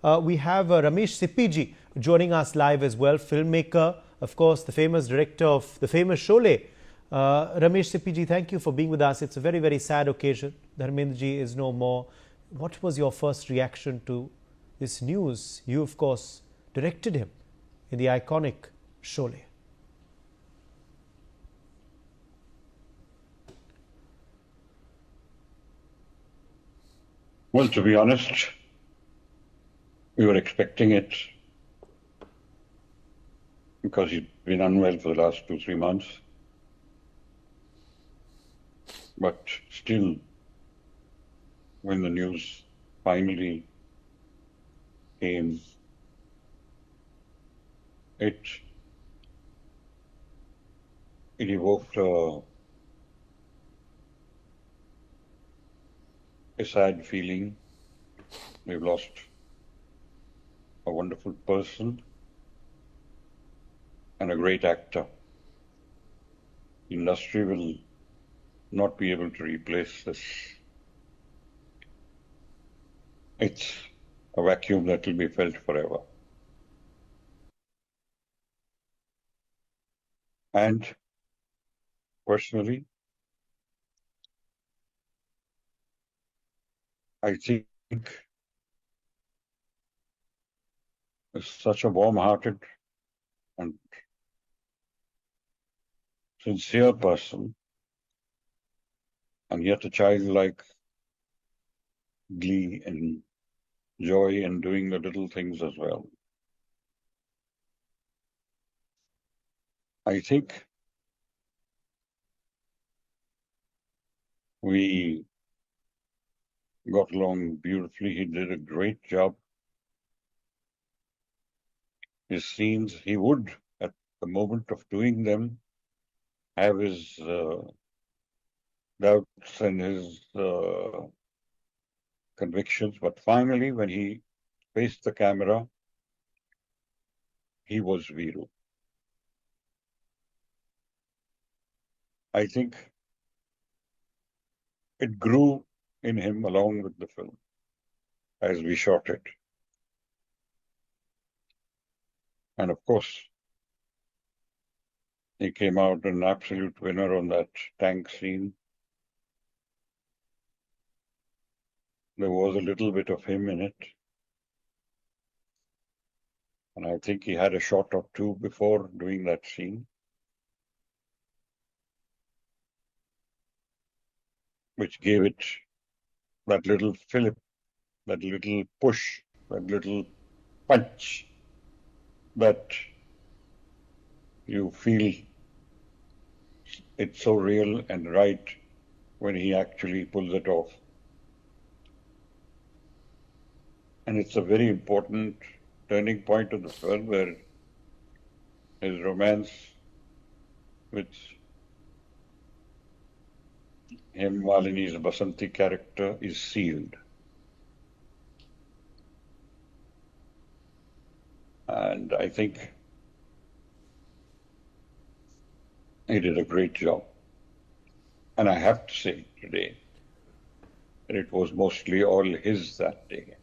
We have Ramesh Sippy ji joining us live as well, filmmaker, of course, the famous director of the famous Sholay. Ramesh Sippy ji, thank you for being with us. It's a very, very sad occasion. Dharmendra ji is no more. What was your first reaction to this news? You, of course, directed him in the iconic Sholay. Well, to be honest, we were expecting it because he'd been unwell for the last 2-3 months. But still, when the news finally came, it evoked a sad feeling. We've lost a wonderful person and a great actor. The industry will not be able to replace this. It's a vacuum that will be felt forever. And personally, I think such a warm-hearted and sincere person, and yet a childlike glee and joy in doing the little things as well. I think we got along beautifully. He did a great job. His scenes, he would, at the moment of doing them, have his doubts and his convictions, but finally, when he faced the camera, he was Viru. I think it grew in him along with the film as we shot it. And of course, he came out an absolute winner on that tank scene. There was a little bit of him in it. And I think he had a shot or two before doing that scene, which gave it that little fillip, that little push, that little punch that you feel it's so real and right when he actually pulls it off. And it's a very important turning point of the film where his romance with Malini's Basanti character is sealed. And I think he did a great job. And I have to say today that it was mostly all his that day.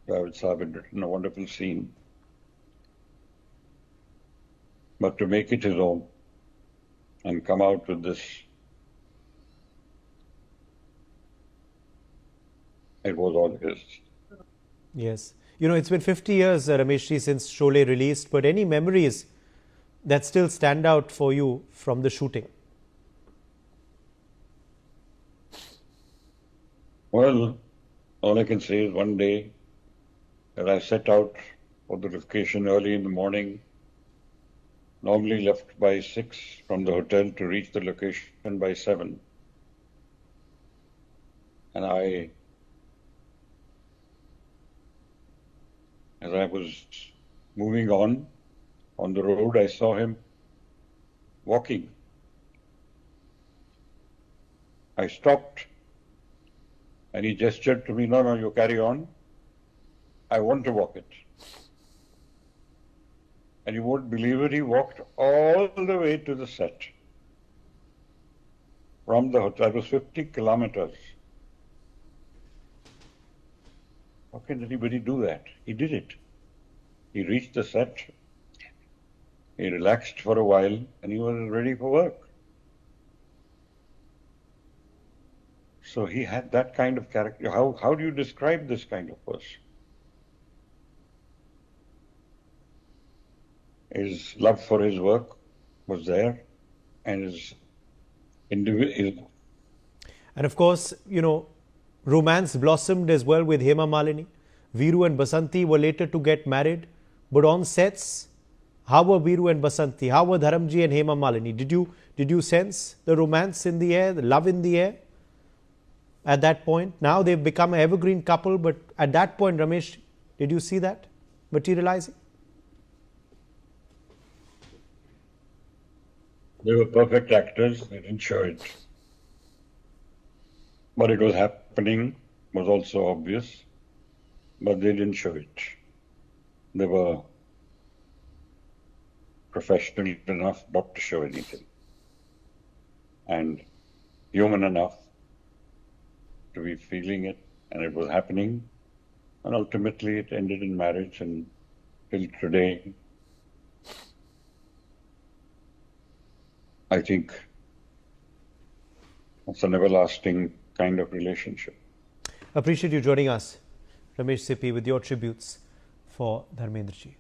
David Saab had written a wonderful scene. But to make it his own and come out with this, it was all his. Yes. You know, it's been 50 years, Rameshji, since Sholay released, but any memories that still stand out for you from the shooting? Well, all I can say is one day that I set out for the location early in the morning, normally left by 6 from the hotel to reach the location by 7. And as I was moving on the road, I saw him walking. I stopped and he gestured to me, no, you carry on. I want to walk it. And you won't believe it, he walked all the way to the set. From the hotel, it was 50 kilometers. How can anybody do that? He did it. He reached the set, he relaxed for a while, and he was ready for work. So he had that kind of character. How do you describe this kind of person? His love for his work was there, and his individual. And of course, romance blossomed as well with Hema Malini. Viru and Basanti were later to get married. But on sets, how were Viru and Basanti? How were Dharamji and Hema Malini? Did you sense the romance in the air, the love in the air at that point? Now they've become an evergreen couple, but at that point, Ramesh, did you see that materializing? They were perfect actors, they didn't show it. But it was happening, was also obvious, but they didn't show it. They were professional enough not to show anything, and human enough to be feeling it, and it was happening, and ultimately it ended in marriage, and till today, I think it's an everlasting kind of relationship. Appreciate you joining us, Ramesh Sippy, with your tributes for Dharmendra ji.